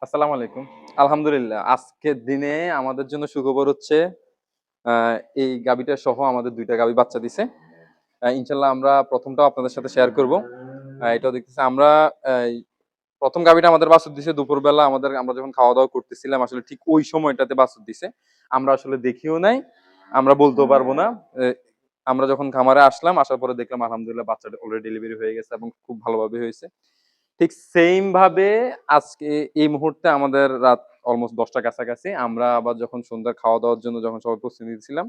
আসসালামু আলাইকুম। আলহামদুলিল্লাহ। আজকের দিনে আমাদের জন্য সুখবর হচ্ছে আ এই গাভীটা সহ আমাদের ২ টা গাভী বাচ্চা দিছে। ইনশাআল্লাহ আমরা ১ম টাও আপনাদের সাথে শেয়ার করব। এটাও দেখতেছি আমরা এই ১ম গাভীটা আমাদের বাছুর দিছে দুপুরবেলা আমরা যখন খাওয়া-দাওয়া করতেছিলাম আসলে ঠিক ওই সময়টাতে বাছুর দিছে। আমরা আসলে দেখিও নাই। আমরা বলতেও পারব না। এ আমরা যখন খামারে আসলাম, আসার পরে দেখলাম আলহামদুলিল্লাহ বাচ্চাটা অলরেডি ডেলিভারি হয়ে গেছে এবং খুব ভালোভাবে হয়েছে। ঠিক সেইম ভাবে আজকে এই মুহূর্তে আমাদের রাত অলমোস্ট ১০ টার কাছাকাছি। আমরা আবার যখন সন্ধ্যার খাওয়া-দাওয়ার জন্য যখন সবাই প্রস্তুতি নিচ্ছিলাম,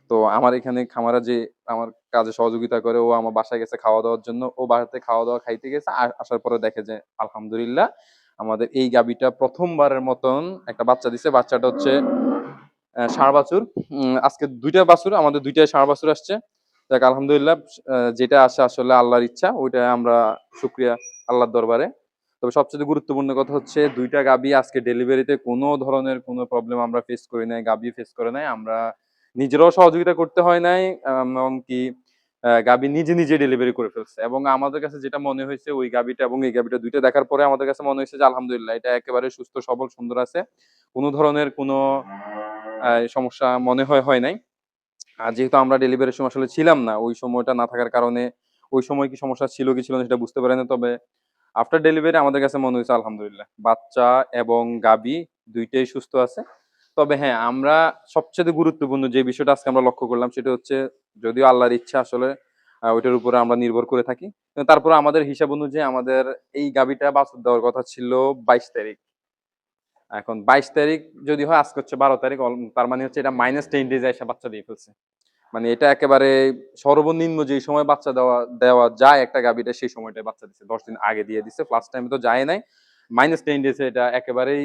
তো আমার এখানে খামারে যে আমার কাজে সহযোগিতা করে ও আমার বাসায় গেছে খাওয়া-দাওয়ার জন্য। ও বাসাতে খাওয়া-দাওয়া খাইতে গেছে। আসার পরে দেখে যে আলহামদুলিল্লাহ আমাদের এই গাভীটা ১ম বারের মতন একটা বাচ্চা দিছে। বাচ্চাটা হচ্ছে ষাঁড় বাছুর। আজকে ২ টা বাছুর, আমাদের ২ টাই ষাঁড় বাছুর আসছে। যাক আলহামদুলিল্লাহ যেটা আসে আসলে আল্লাহর ইচ্ছা। ওইটা আমরা শুকরিয়া আল্লাহর দরবারে। তবে সবচেয়ে গুরুত্বপূর্ণ কথা হচ্ছে ২ টা গাভী আজকে ডেলিভারিতে কোনো ধরনের কোনো প্রবলেম আমরা ফেস করি নাই। গাভী ফেস করে নাই। আমরা নিজেরাও সহযোগিতা করতে হয় নাই। এমনকি গাভী নিজে ডেলিভারি করে ফেলছে। এবং আমাদের কাছে যেটা মনে হইছে ওই গাভীটা এবং এই গাভীটা ২ টা দেখার পরে আমাদের কাছে মনে হইছে যে আলহামদুলিল্লাহ এটা একেবারে সুস্থ সবল সুন্দর আছে। কোনো ধরনের কোনো সমস্যা মনে হয় নাই। আর যেহেতু আমরা ডেলিভারির সময় আসলে ছিলাম না, ওই সময়টা না থাকার কারণে ওই সময় কি সমস্যা ছিল কি ছিল না সেটা বুঝতে পারি না। তবে আফটার ডেলিভারি আমাদের কাছে মনে হয়েছে আলহামদুলিল্লাহ। বাচ্চা এবং গাভী ২ টাই সুস্থ আছে। তবে হ্যাঁ, আমরা সবচাইতে গুরুত্বপূর্ণ যে বিষয়টা আজকে আমরা লক্ষ্য করলাম সেটা হচ্ছে যদিও আল্লাহর ইচ্ছা আসলে ওইটার উপরে আমরা নির্ভর করে থাকি। কিন্তু তারপরেও আমাদের হিসাব অনুযায়ী আমাদের এই গাভীটা বাছুর দেওয়ার কথা ছিল ২২ তারিখ। এখন ২২ তারিখ যদি হয় আজকে হচ্ছে ১২ তারিখ তার মানে হচ্ছে এটা -10 ডেজ এ এসে বাচ্চা দিয়ে ফেলছে। মানে এটা একেবারে সর্বনিম্ন যেই সময় বাচ্চা দেওয়া দেওয়া যায় একটা গাভীটা সেই সময়টায় বাচ্চা দিছে। ১০ দিন আগে দিয়ে দিছে। ফার্স্ট টাইম তো যায় নাই। -10 ডেজ এ এটা একেবারেই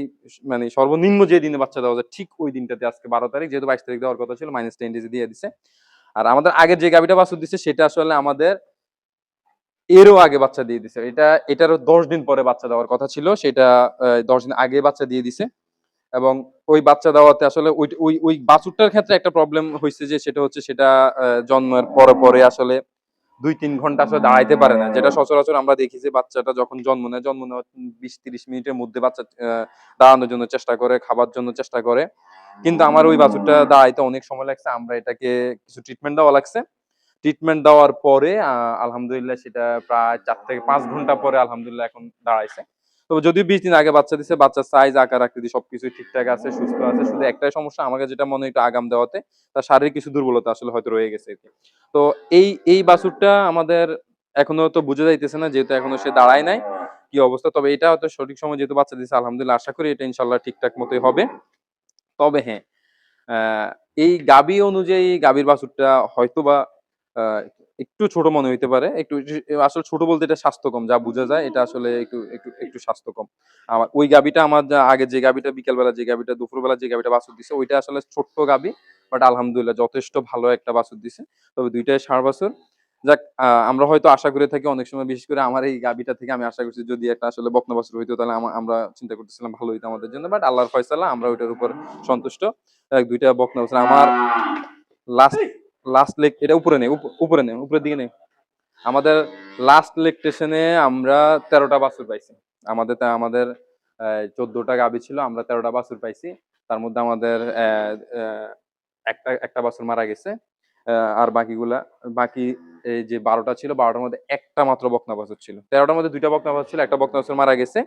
মানে সর্বনিম্ন যে দিনে বাচ্চা দেওয়া যায় ঠিক ওই দিনটাতে আজকে ১২ তারিখ যেহেতু ২২ তারিখ দেওয়ার কথা ছিল -10 ডেজ এ দিয়ে দিছে। আর আমাদের আগের যে গাভীটা বাছুর দিছে সেটা আসলে আমাদের এরও আগে বাচ্চা দিয়ে দিছে। এটারও ১০ দিন পরে বাচ্চা দেওয়ার কথা ছিল। সেটা ১০ দিন আগে বাচ্চা দিয়ে দিছে। এবং ওই বাচ্চা দেওয়াতে আসলে ওই বাছুরটার ক্ষেত্রে একটা প্রবলেম হইছে যে সেটা হচ্ছে সেটা জন্মের পরে আসলে ২-৩ ঘন্টা আসলে দাঁড়াইতে পারে না। যেটা সচরাচর আমরা দেখি যে বাচ্চাটা যখন জন্ম নেওয়ার ২০-৩০ মিনিটের মধ্যে বাচ্চা দাঁড়ানোর জন্য চেষ্টা করে, খাবার জন্য চেষ্টা করে। কিন্তু আমার ওই বাছুরটা দাঁড়াইতে অনেক সময় লাগছে। আমরা এটাকে কিছু ট্রিটমেন্ট দেওয়া লাগছে। ট্রিটমেন্ট দেওয়ার পরে আলহামদুলিল্লাহ সেটা প্রায় ৪ থেকে ৫ ঘন্টা পরে আলহামদুলিল্লাহ এখন দাঁড়াইছে। তবে যদিও ২০ দিন আগে বাচ্চা দিছে, বাচ্চার সাইজ, আকার আকৃতি সবকিছুই ঠিকঠাক আছে, সুস্থ আছে। শুধু একটাই সমস্যা আমাকে যেটা মনে হয় একটু আগাম দেওয়াতে তার শারীরিক কিছু দুর্বলতা আসলে হয়তো রয়ে গেছে আরকি। তো এই বাছুরটা আমাদের এখনো তো বুঝা যাইতেছে না যেহেতু এখনো সে দাঁড়ায় নাই। কি অবস্থা? তবে এটা হয়তো সঠিক সময়ে যেহেতু বাচ্চা দিছে আলহামদুলিল্লাহ আশা করি এটা ইনশাআল্লাহ ঠিকঠাক মতোই হবে। তবে হ্যাঁ, আ এই গাভী অনুযায়ী গাভীর বাছুরটা হয়তোবা আ একটু ছোট মনে হইতে পারে। একটু আসলে ছোট বলতে এটা স্বাস্থ্য কম। যা বুঝা যায় এটা আসলে একটু স্বাস্থ্য কম। ওই গাভীটা আমার আগে যে গাভীটা বিকালবেলা যে গাভীটা দুপুরবেলা যে গাভীটা বাছুর দিছে ওইটা আসলে ছোট্ট গাভী। বাট আলহামদুলিল্লাহ যথেষ্ট ভালো একটা বাছুর দিছে। তবে ২ টাই ষাঁড় বাছুর। যাক আমরা হয়তো আশা করে থাকি অনেক সময় বিশেষ করে আমার এই গাভীটা থেকে আমি আশা করছি যদি একটা আসলে বকনা বাছুর হইতো তাহলে আমরা চিন্তা করতেছিলাম ভালো হইতো আমাদের জন্য। বাট আল্লাহর ফয়সালা আমরা ওইটার উপর সন্তুষ্ট। ২ টা বকনা বাছুর আমার লাস্ট লাস্ট লেগ এটা উপরে নে, উপরে নে, উপরের দিকে নে। আমাদের লাস্ট লেকটেশনে আমরা ১৩ টা বাছুর পাইছি। আমাদের ১৪ টা গাভী ছিল। আমরা ১৩ টা বাছুর পাইছি। তার মধ্যে আমাদের একটা বাছুর মারা গেছে। আর বাকি এই যে ১২ টা ছিল ১২ টার মধ্যে একটা মাত্র বকনা বাছুর ছিল। ১৩ টার মধ্যে ২ টা বকনা বাছুর ছিল। একটা বকনা বাছুর মারা গেছে।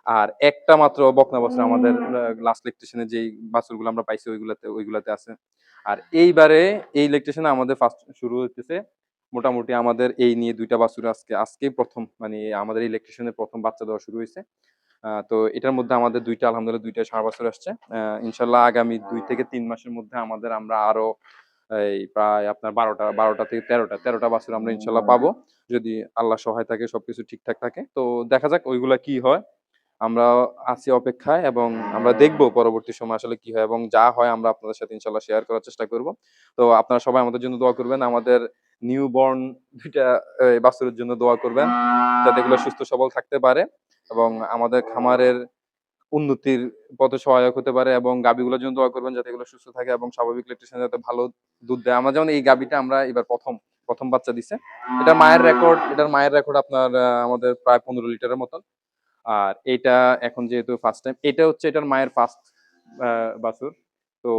আর একটা মাত্র বকনা বাছুর আমাদের লাস্ট লেকটেশনে যেই বাছুরগুলো আমরা পাইছি ওইগুলাতে আছে। আর এইবারে এই লেকটেশনে আমাদের ফার্স্ট শুরু হইতেছে মোটামুটি আমাদের এই নিয়ে ২ টা বাছুর আজকেই ১ম মানে আমাদের এই ইলেকট্রিশিয়ানের ১ম বাচ্চা দেওয়া শুরু হইছে। তো এটার মধ্যে আমাদের ২ টা আলহামদুলিল্লাহ ২ টা ষাঁড় বাছুর আসছে। ইনশাআল্লাহ আগামী ২ থেকে ৩ মাসের মধ্যে আমরা আরো এই প্রায় আপনার ১২ টা থেকে ১৩ টা বাছুর আমরা ইনশাআল্লাহ পাবো। যদি আল্লাহ সহায় থাকে সবকিছু ঠিকঠাক থাকে। তো দেখা যাক ওইগুলা কি হয়। আমরা আছি অপেক্ষায় এবং আমরা দেখব পরবর্তী সময়ে আসলে কি হয় এবং যা হয় আমরা আপনাদের সাথে ইনশাআল্লাহ শেয়ার করার চেষ্টা করব। তো আপনারা সবাই আমাদের জন্য দোয়া করবেন। আমাদের নিউ বর্ন ২ টা বাছুরের জন্য দোয়া করবেন। যাতে এগুলো সুস্থ সবল থাকতে পারে এবং আমাদের খামারের উন্নতির পথে সহায়ক হতে পারে এবং গাভীগুলোর জন্য দোয়া করবেন যাতে এগুলো সুস্থ থাকে এবং স্বাভাবিক ল্যাকটেশন যাতে ভালো দুধ দেয়। আমরা যেমন এই গাভীটা আমরা এবার ১ম বাচ্চা দিছে। এটার মায়ের রেকর্ড আপনার আমাদের প্রায় ১৫ লিটারের মতন। আর এটা এখন যেহেতু ফার্স্ট টাইম, এটা হচ্ছে এটার মায়ের ফার্স্ট বাছুর। তো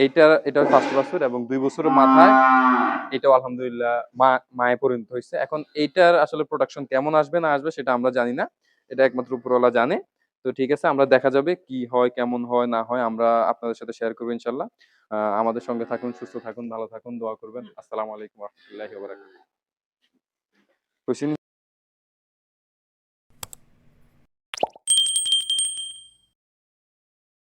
এটা ফার্স্ট বাছুর এবং 2 বছরের মাথায় এটাও আলহামদুলিল্লাহ মায়ে পরিণত হয়েছে। এখন এইটার আসলে প্রোডাকশন কেমন আসবে না আসবে সেটা আমরা জানি না। এটা একমাত্র উপরওয়ালা জানে। তো ঠিক আছে, আমরা দেখা যাবে কি হয়, কেমন হয় না হয় আমরা আপনাদের সাথে শেয়ার করব ইনশাআল্লাহ। আমাদের সঙ্গে থাকুন, সুস্থ থাকুন, ভালো থাকুন, দোয়া করবেন। আসসালামু আলাইকুম ওয়া রাহমাতুল্লাহি ওয়া বারাকাতুহু। খুশি